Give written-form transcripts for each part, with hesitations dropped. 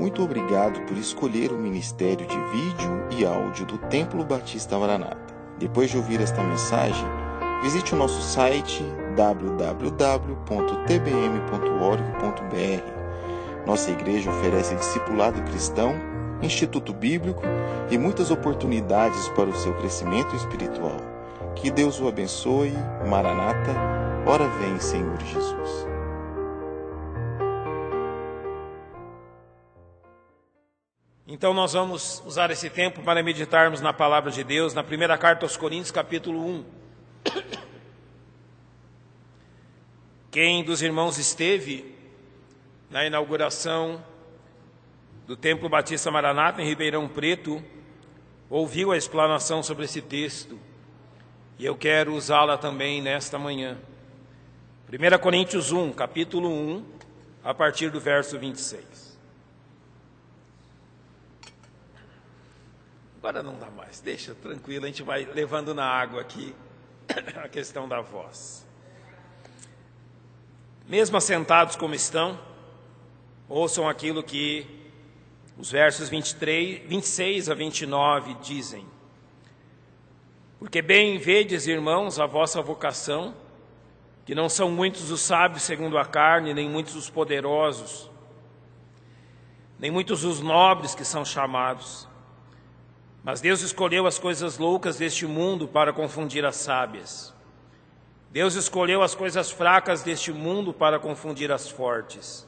Muito obrigado por escolher o Ministério de Vídeo e Áudio do Templo Batista Maranata. Depois de ouvir esta mensagem, visite o nosso site www.tbm.org.br. Nossa igreja oferece discipulado cristão, instituto bíblico e muitas oportunidades para o seu crescimento espiritual. Que Deus o abençoe. Maranata, ora vem, Senhor Jesus. Então nós vamos usar esse tempo para meditarmos na palavra de Deus, na primeira carta aos Coríntios, capítulo 1. Quem dos irmãos esteve na inauguração do Templo Batista Maranata em Ribeirão Preto, ouviu a explanação sobre esse texto, e eu quero usá-la também nesta manhã. 1 Coríntios 1, capítulo 1, a partir do verso 26. Agora não dá mais, deixa tranquilo, a gente vai levando na água aqui a questão da voz. Mesmo assentados como estão, ouçam aquilo que os versos 26 a 29 dizem. Porque bem vedes, irmãos, a vossa vocação, que não são muitos os sábios segundo a carne, nem muitos os poderosos, nem muitos os nobres que são chamados. Mas Deus escolheu as coisas loucas deste mundo para confundir as sábias. Deus escolheu as coisas fracas deste mundo para confundir as fortes.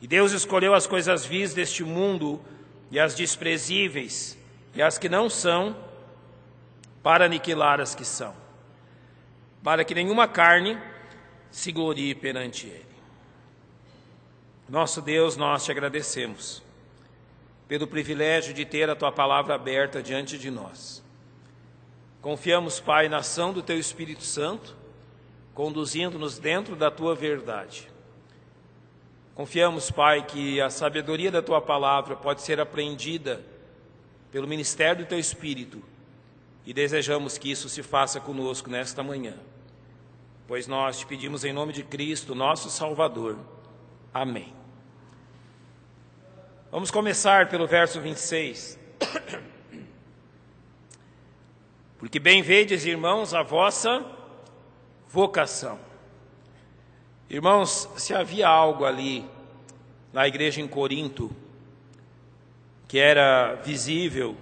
E Deus escolheu as coisas vis deste mundo e as desprezíveis e as que não são, para aniquilar as que são, para que nenhuma carne se glorie perante Ele. Nosso Deus, nós te agradecemos pelo privilégio de ter a Tua palavra aberta diante de nós. Confiamos, Pai, na ação do Teu Espírito Santo, conduzindo-nos dentro da Tua verdade. Confiamos, Pai, que a sabedoria da Tua palavra pode ser apreendida pelo ministério do Teu Espírito, e desejamos que isso se faça conosco nesta manhã, pois nós te pedimos em nome de Cristo, nosso Salvador. Amém. Vamos começar pelo verso 26. Porque bem vedes, irmãos, a vossa vocação. Irmãos, se havia algo ali na igreja em Corinto que era visível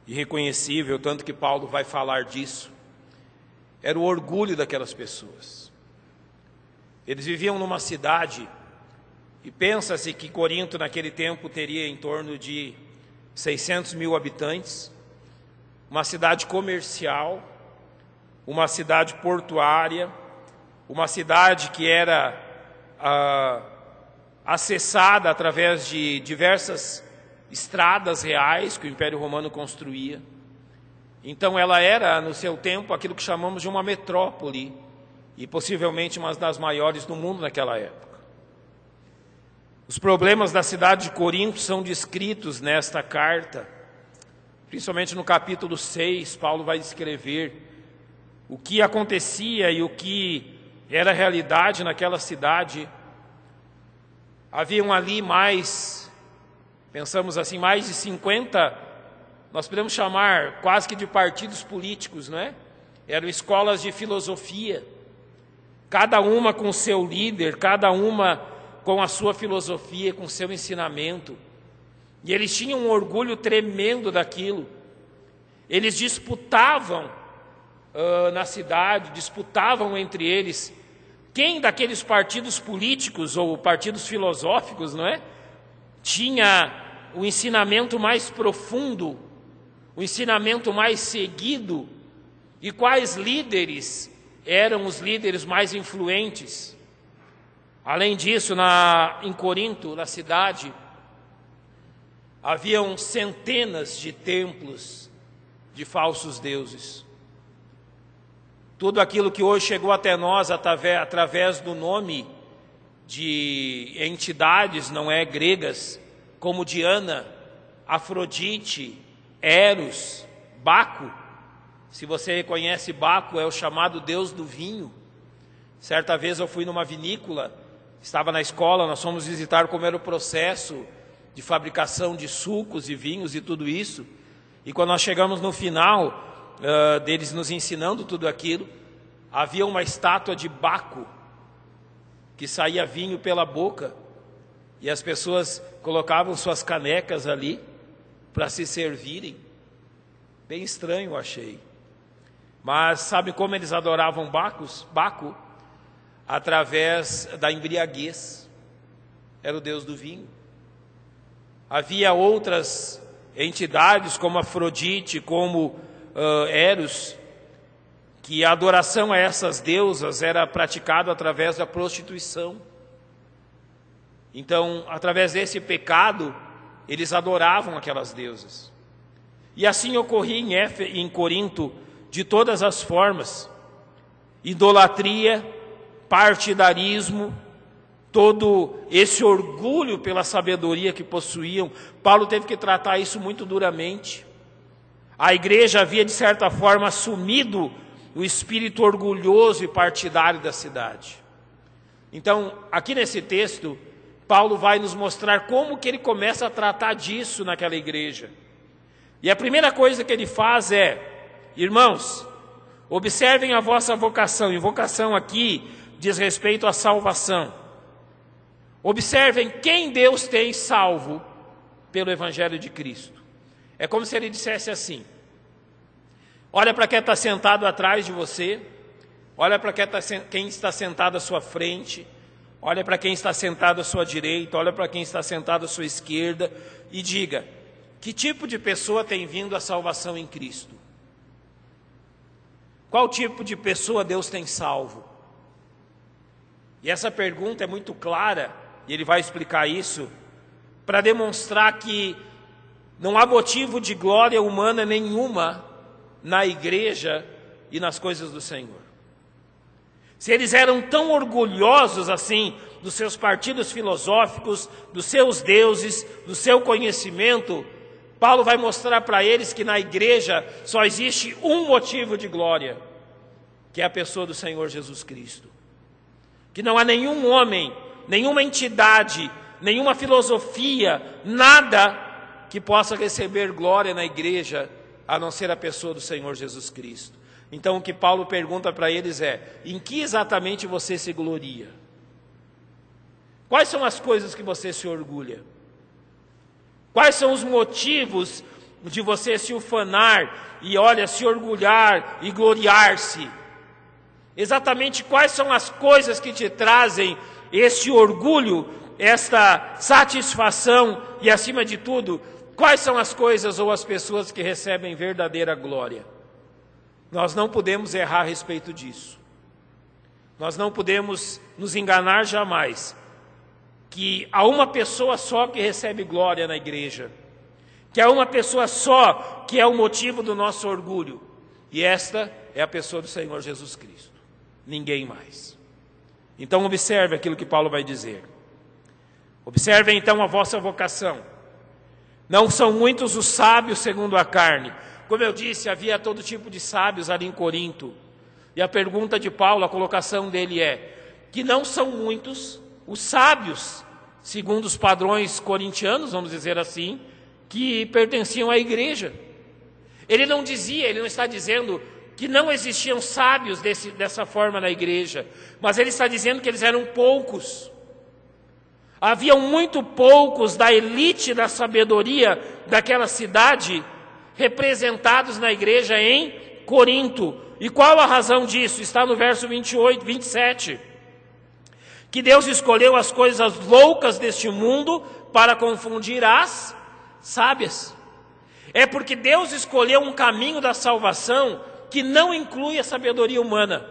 e reconhecível, tanto que Paulo vai falar disso, era o orgulho daquelas pessoas. Eles viviam numa cidade, e pensa-se que Corinto naquele tempo teria em torno de 600 mil habitantes, uma cidade comercial, uma cidade portuária, uma cidade que era acessada através de diversas estradas reais que o Império Romano construía. Então ela era, no seu tempo, aquilo que chamamos de uma metrópole, e possivelmente uma das maiores do mundo naquela época. Os problemas da cidade de Corinto são descritos nesta carta, principalmente no capítulo 6, Paulo vai descrever o que acontecia e o que era realidade naquela cidade. Haviam ali pensamos assim, mais de 50, nós podemos chamar quase que de partidos políticos, não é? Eram escolas de filosofia, cada uma com seu líder, cada uma com a sua filosofia, com o seu ensinamento. E eles tinham um orgulho tremendo daquilo. Eles disputavam na cidade, disputavam entre eles quem daqueles partidos políticos ou partidos filosóficos, não é? Tinha o ensinamento mais profundo, o ensinamento mais seguido, e quais líderes eram os líderes mais influentes. Além disso, em Corinto, na cidade, haviam centenas de templos de falsos deuses. Tudo aquilo que hoje chegou até nós através do nome de entidades, não é, gregas, como Diana, Afrodite, Eros, Baco. Se você reconhece Baco, é o chamado deus do vinho. Certa vez eu fui numa vinícola, estava na escola, nós fomos visitar como era o processo de fabricação de sucos e vinhos e tudo isso. E quando nós chegamos no final deles nos ensinando tudo aquilo, havia uma estátua de Baco, que saía vinho pela boca, e as pessoas colocavam suas canecas ali para se servirem. Bem estranho, eu achei. Mas sabe como eles adoravam Baco? Através da embriaguez. Era o deus do vinho. Havia outras entidades, como Afrodite, como Eros, que a adoração a essas deusas era praticada através da prostituição. Então, através desse pecado, eles adoravam aquelas deusas. E assim ocorria em Corinto de todas as formas: idolatria, partidarismo, todo esse orgulho pela sabedoria que possuíam. Paulo teve que tratar isso muito duramente. A igreja havia, de certa forma, assumido o espírito orgulhoso e partidário da cidade. Então, aqui nesse texto, Paulo vai nos mostrar como que ele começa a tratar disso naquela igreja. E a primeira coisa que ele faz é: irmãos, observem a vossa vocação. E vocação aqui diz respeito à salvação. Observem quem Deus tem salvo pelo Evangelho de Cristo. É como se ele dissesse assim: olha para quem está sentado atrás de você, olha para quem está sentado à sua frente, olha para quem está sentado à sua direita, olha para quem está sentado à sua esquerda e diga: que tipo de pessoa tem vindo a salvação em Cristo? Qual tipo de pessoa Deus tem salvo? E essa pergunta é muito clara, e ele vai explicar isso, para demonstrar que não há motivo de glória humana nenhuma na igreja e nas coisas do Senhor. Se eles eram tão orgulhosos assim dos seus partidos filosóficos, dos seus deuses, do seu conhecimento, Paulo vai mostrar para eles que na igreja só existe um motivo de glória, que é a pessoa do Senhor Jesus Cristo. Que não há nenhum homem, nenhuma entidade, nenhuma filosofia, nada que possa receber glória na igreja, a não ser a pessoa do Senhor Jesus Cristo. Então o que Paulo pergunta para eles é: em que exatamente você se gloria? Quais são as coisas que você se orgulha? Quais são os motivos de você se ufanar e, se orgulhar e gloriar-se? Exatamente quais são as coisas que te trazem este orgulho, esta satisfação e, acima de tudo, quais são as coisas ou as pessoas que recebem verdadeira glória? Nós não podemos errar a respeito disso. Nós não podemos nos enganar jamais que há uma pessoa só que recebe glória na igreja, que há uma pessoa só que é o motivo do nosso orgulho, e esta é a pessoa do Senhor Jesus Cristo, ninguém mais. Então observe aquilo que Paulo vai dizer. Observem então a vossa vocação. Não são muitos os sábios segundo a carne. Como eu disse, havia todo tipo de sábios ali em Corinto. E a pergunta de Paulo, a colocação dele é que não são muitos os sábios, segundo os padrões corintianos, vamos dizer assim, que pertenciam à igreja. Ele não está dizendo que não existiam sábios dessa forma na igreja, mas ele está dizendo que eles eram poucos. Haviam muito poucos da elite da sabedoria daquela cidade representados na igreja em Corinto. E qual a razão disso? Está no verso 27. Que Deus escolheu as coisas loucas deste mundo para confundir as sábias. É porque Deus escolheu um caminho da salvação que não inclui a sabedoria humana,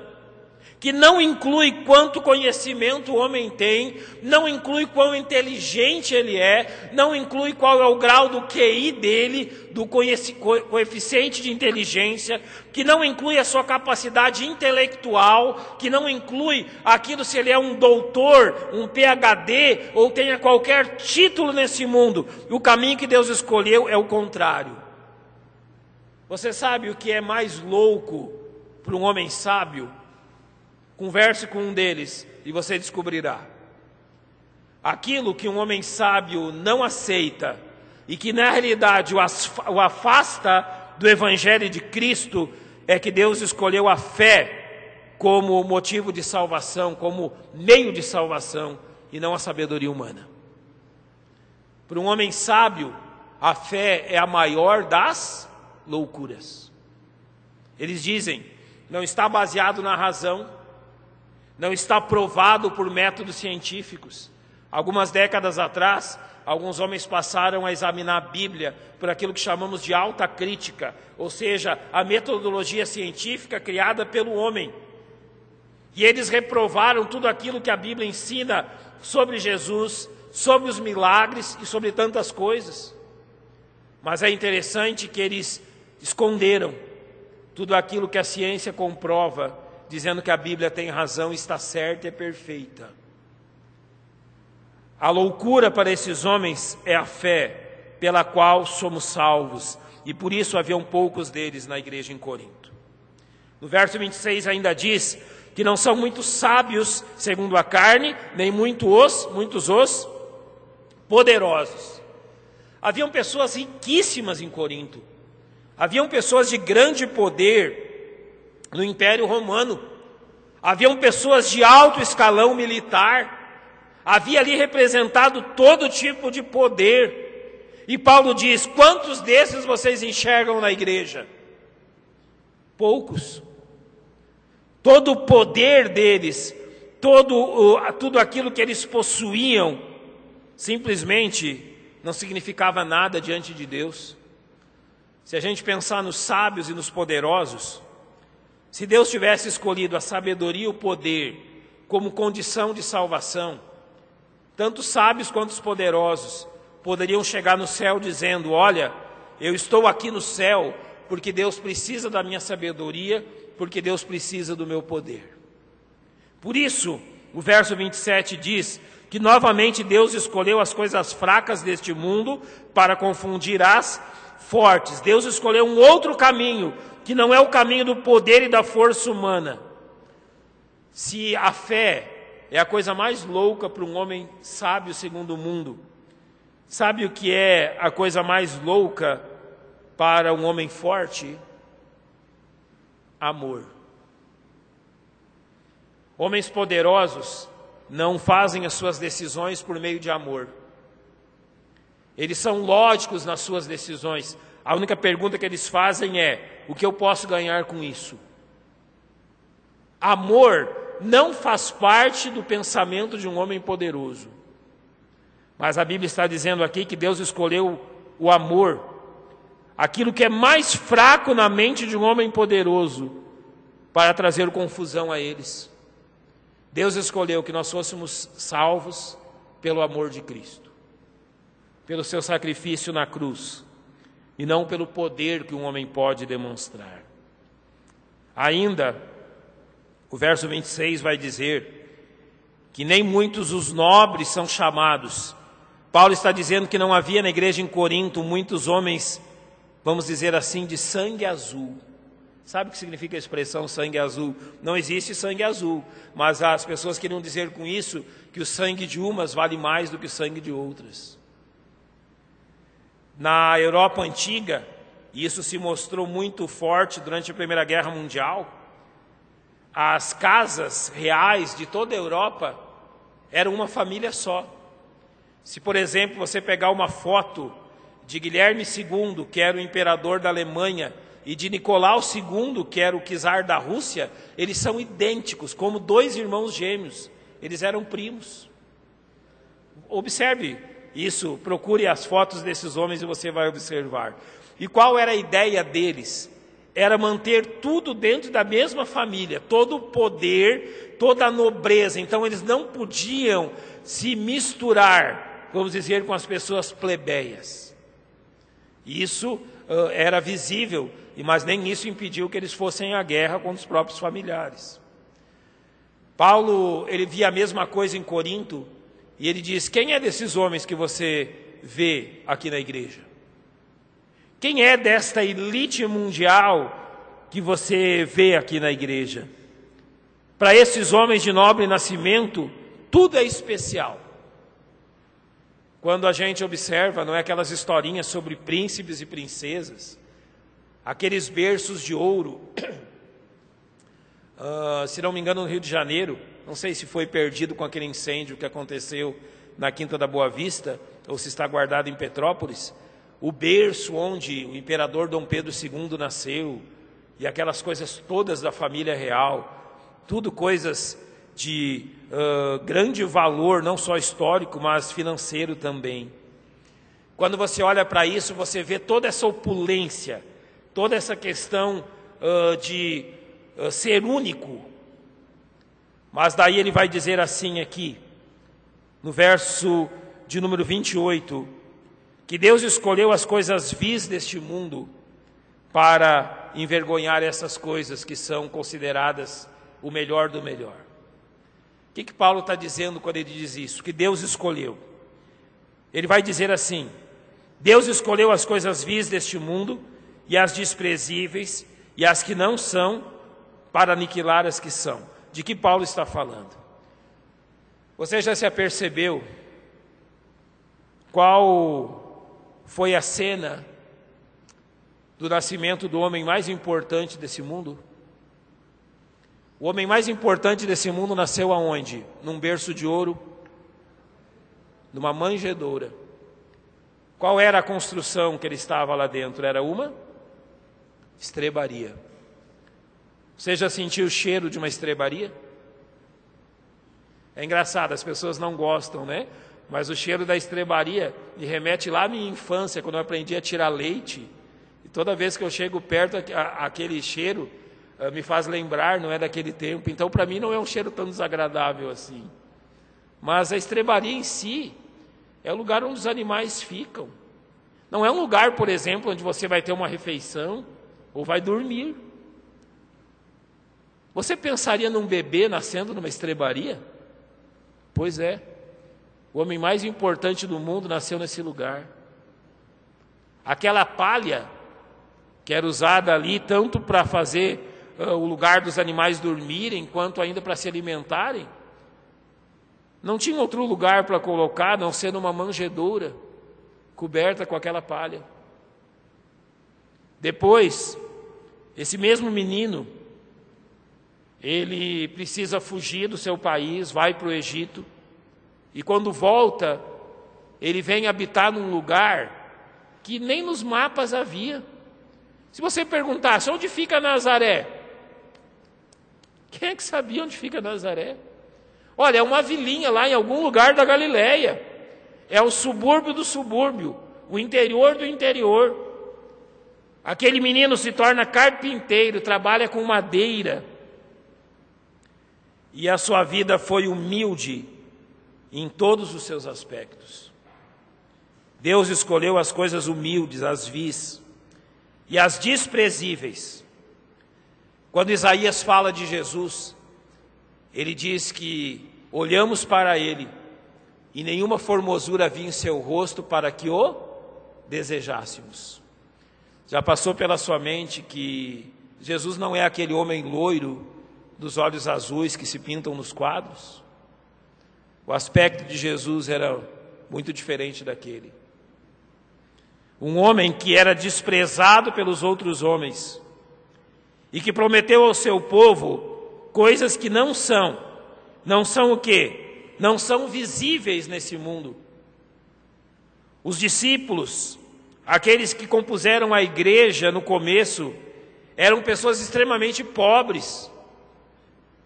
que não inclui quanto conhecimento o homem tem, não inclui quão inteligente ele é, não inclui qual é o grau do QI dele, do coeficiente de inteligência, que não inclui a sua capacidade intelectual, que não inclui aquilo se ele é um doutor, um PhD ou tenha qualquer título nesse mundo. O caminho que Deus escolheu é o contrário. Você sabe o que é mais louco para um homem sábio? Converse com um deles e você descobrirá. aquilo que um homem sábio não aceita e que na realidade o afasta do Evangelho de Cristo, é que Deus escolheu a fé como motivo de salvação, como meio de salvação, e não a sabedoria humana. Para um homem sábio, a fé é a maior das loucuras. Eles dizem, não está baseado na razão, não está provado por métodos científicos. Algumas décadas atrás, alguns homens passaram a examinar a Bíblia por aquilo que chamamos de alta crítica, ou seja, a metodologia científica criada pelo homem. E eles reprovaram tudo aquilo que a Bíblia ensina sobre Jesus, sobre os milagres e sobre tantas coisas. Mas é interessante que eles esconderam tudo aquilo que a ciência comprova, dizendo que a Bíblia tem razão, está certa e é perfeita. A loucura para esses homens é a fé pela qual somos salvos, e por isso haviam poucos deles na igreja em Corinto. No verso 26 ainda diz que não são muitos sábios segundo a carne, nem muitos os poderosos. Haviam pessoas riquíssimas em Corinto, haviam pessoas de grande poder no Império Romano, haviam pessoas de alto escalão militar, havia ali representado todo tipo de poder. E Paulo diz, quantos desses vocês enxergam na igreja? Poucos. Todo o poder deles, tudo aquilo que eles possuíam, simplesmente não significava nada diante de Deus. Se a gente pensar nos sábios e nos poderosos, se Deus tivesse escolhido a sabedoria e o poder como condição de salvação, tanto os sábios quanto os poderosos poderiam chegar no céu dizendo, olha, eu estou aqui no céu porque Deus precisa da minha sabedoria, porque Deus precisa do meu poder. Por isso, o verso 27 diz que novamente Deus escolheu as coisas fracas deste mundo para confundir as fortes. Deus escolheu um outro caminho, que não é o caminho do poder e da força humana. Se a fé é a coisa mais louca para um homem sábio segundo o mundo, sabe o que é a coisa mais louca para um homem forte? Amor. Homens poderosos não fazem as suas decisões por meio de amor. Eles são lógicos nas suas decisões. A única pergunta que eles fazem é, o que eu posso ganhar com isso? Amor não faz parte do pensamento de um homem poderoso. Mas a Bíblia está dizendo aqui que Deus escolheu o amor, aquilo que é mais fraco na mente de um homem poderoso, para trazer confusão a eles. Deus escolheu que nós fôssemos salvos pelo amor de Cristo, pelo seu sacrifício na cruz, e não pelo poder que um homem pode demonstrar. Ainda, o verso 26 vai dizer que nem muitos os nobres são chamados. Paulo está dizendo que não havia na igreja em Corinto muitos homens, vamos dizer assim, de sangue azul. Sabe o que significa a expressão sangue azul? Não existe sangue azul, mas as pessoas queriam dizer com isso que o sangue de umas vale mais do que o sangue de outras. Na Europa antiga, e isso se mostrou muito forte durante a Primeira Guerra Mundial, as casas reais de toda a Europa eram uma família só. Se, por exemplo, você pegar uma foto de Guilherme II, que era o imperador da Alemanha, e de Nicolau II, que era o czar da Rússia, eles são idênticos, como dois irmãos gêmeos. Eles eram primos. Observe isso, procure as fotos desses homens e você vai observar. E qual era a ideia deles? Era manter tudo dentro da mesma família, todo o poder, toda a nobreza. Então eles não podiam se misturar, vamos dizer, com as pessoas plebeias. Isso era visível, mas nem isso impediu que eles fossem à guerra com os próprios familiares. Paulo, ele via a mesma coisa em Corinto, e ele diz, quem é desses homens que você vê aqui na igreja? Quem é desta elite mundial que você vê aqui na igreja? Para esses homens de nobre nascimento, tudo é especial. Quando a gente observa, não é, aquelas historinhas sobre príncipes e princesas, aqueles berços de ouro, se não me engano no Rio de Janeiro, não sei se foi perdido com aquele incêndio que aconteceu na Quinta da Boa Vista, ou se está guardado em Petrópolis, o berço onde o imperador Dom Pedro II nasceu, e aquelas coisas todas da família real, tudo coisas de grande valor, não só histórico, mas financeiro também. Quando você olha para isso, você vê toda essa opulência, toda essa questão de ser único. Mas daí ele vai dizer assim aqui, no verso de número 28, que Deus escolheu as coisas vis deste mundo para envergonhar essas coisas que são consideradas o melhor do melhor. O que Paulo está dizendo quando ele diz isso? Que Deus escolheu. Ele vai dizer assim: Deus escolheu as coisas vis deste mundo e as desprezíveis e as que não são, para aniquilar as que são. De que Paulo está falando? Você já se apercebeu qual foi a cena do nascimento do homem mais importante desse mundo? O homem mais importante desse mundo nasceu aonde? Num berço de ouro, numa manjedoura. Qual era a construção que ele estava lá dentro? Era uma estrebaria. Você já sentiu o cheiro de uma estrebaria? É engraçado, as pessoas não gostam, né? Mas o cheiro da estrebaria me remete lá à minha infância, quando eu aprendi a tirar leite. E toda vez que eu chego perto, aquele cheiro me faz lembrar, não é, daquele tempo. Então, para mim, não é um cheiro tão desagradável assim. Mas a estrebaria em si é o lugar onde os animais ficam. Não é um lugar, por exemplo, onde você vai ter uma refeição ou vai dormir. Você pensaria num bebê nascendo numa estrebaria? Pois é. O homem mais importante do mundo nasceu nesse lugar. Aquela palha que era usada ali tanto para fazer o lugar dos animais dormirem, quanto ainda para se alimentarem, não tinha outro lugar para colocar, a não ser numa manjedoura, coberta com aquela palha. Depois, esse mesmo menino, ele precisa fugir do seu país, vai para o Egito, e quando volta, ele vem habitar num lugar que nem nos mapas havia. Se você perguntasse, onde fica Nazaré? Quem é que sabia onde fica Nazaré? Olha, é uma vilinha lá em algum lugar da Galileia. É o subúrbio do subúrbio, o interior do interior. Aquele menino se torna carpinteiro, trabalha com madeira. E a sua vida foi humilde em todos os seus aspectos. Deus escolheu as coisas humildes, as vis, e as desprezíveis. Quando Isaías fala de Jesus, ele diz que olhamos para ele e nenhuma formosura havia em seu rosto para que o desejássemos. Já passou pela sua mente que Jesus não é aquele homem loiro dos olhos azuis que se pintam nos quadros? O aspecto de Jesus era muito diferente daquele. Um homem que era desprezado pelos outros homens e que prometeu ao seu povo coisas que não são o quê? Não são visíveis nesse mundo. Os discípulos, aqueles que compuseram a igreja no começo, eram pessoas extremamente pobres,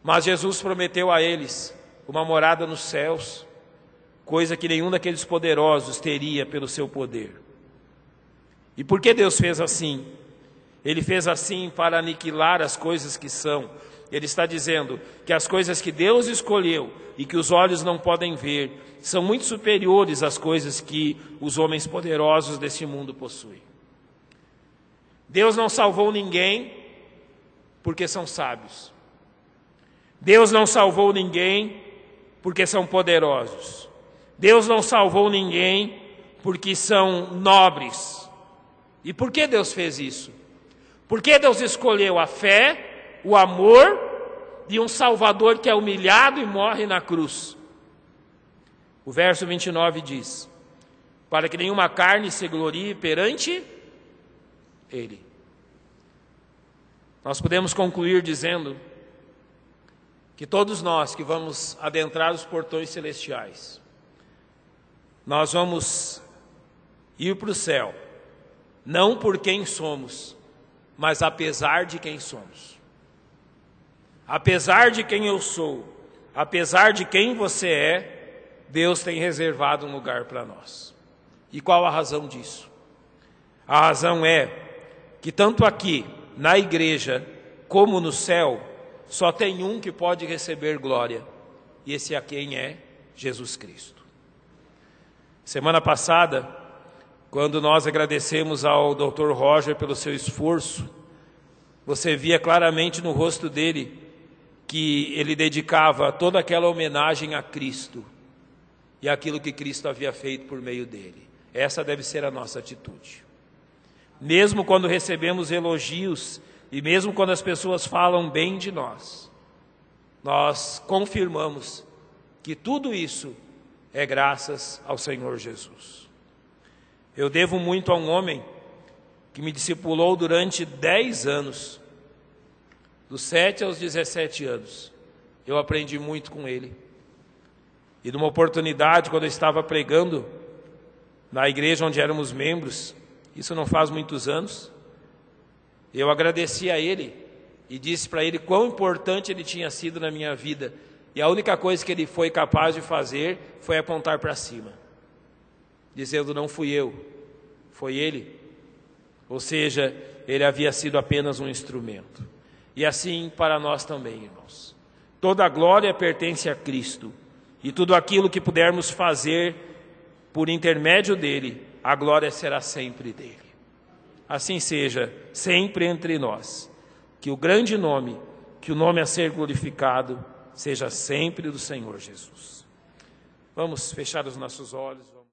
mas Jesus prometeu a eles uma morada nos céus, coisa que nenhum daqueles poderosos teria pelo seu poder. E por que Deus fez assim? Ele fez assim para aniquilar as coisas que são. Ele está dizendo que as coisas que Deus escolheu e que os olhos não podem ver são muito superiores às coisas que os homens poderosos desse mundo possuem. Deus não salvou ninguém porque são sábios. Deus não salvou ninguém porque são poderosos. Deus não salvou ninguém porque são nobres. E por que Deus fez isso? Porque Deus escolheu a fé, o amor de um Salvador que é humilhado e morre na cruz. O verso 29 diz: para que nenhuma carne se glorie perante Ele. Nós podemos concluir dizendo que todos nós que vamos adentrar os portões celestiais, nós vamos ir para o céu, não por quem somos, mas apesar de quem somos. Apesar de quem eu sou, apesar de quem você é, Deus tem reservado um lugar para nós. E qual a razão disso? A razão é que tanto aqui, na igreja, como no céu, só tem um que pode receber glória, e esse a quem é Jesus Cristo. Semana passada, quando nós agradecemos ao Dr. Roger pelo seu esforço, você via claramente no rosto dele que ele dedicava toda aquela homenagem a Cristo e aquilo que Cristo havia feito por meio dele. Essa deve ser a nossa atitude. Mesmo quando recebemos elogios e mesmo quando as pessoas falam bem de nós, nós confirmamos que tudo isso é graças ao Senhor Jesus. Eu devo muito a um homem que me discipulou durante 10 anos, dos 7 aos 17 anos. Eu aprendi muito com ele. E numa oportunidade, quando eu estava pregando na igreja onde éramos membros, isso não faz muitos anos, eu agradeci a ele e disse para ele quão importante ele tinha sido na minha vida. E a única coisa que ele foi capaz de fazer foi apontar para cima, dizendo: não fui eu, foi ele. Ou seja, ele havia sido apenas um instrumento. E assim para nós também, irmãos. Toda a glória pertence a Cristo. E tudo aquilo que pudermos fazer por intermédio dele, a glória será sempre dele. Assim seja, sempre entre nós. Que o grande nome, que o nome a ser glorificado, seja sempre do Senhor Jesus. Vamos fechar os nossos olhos.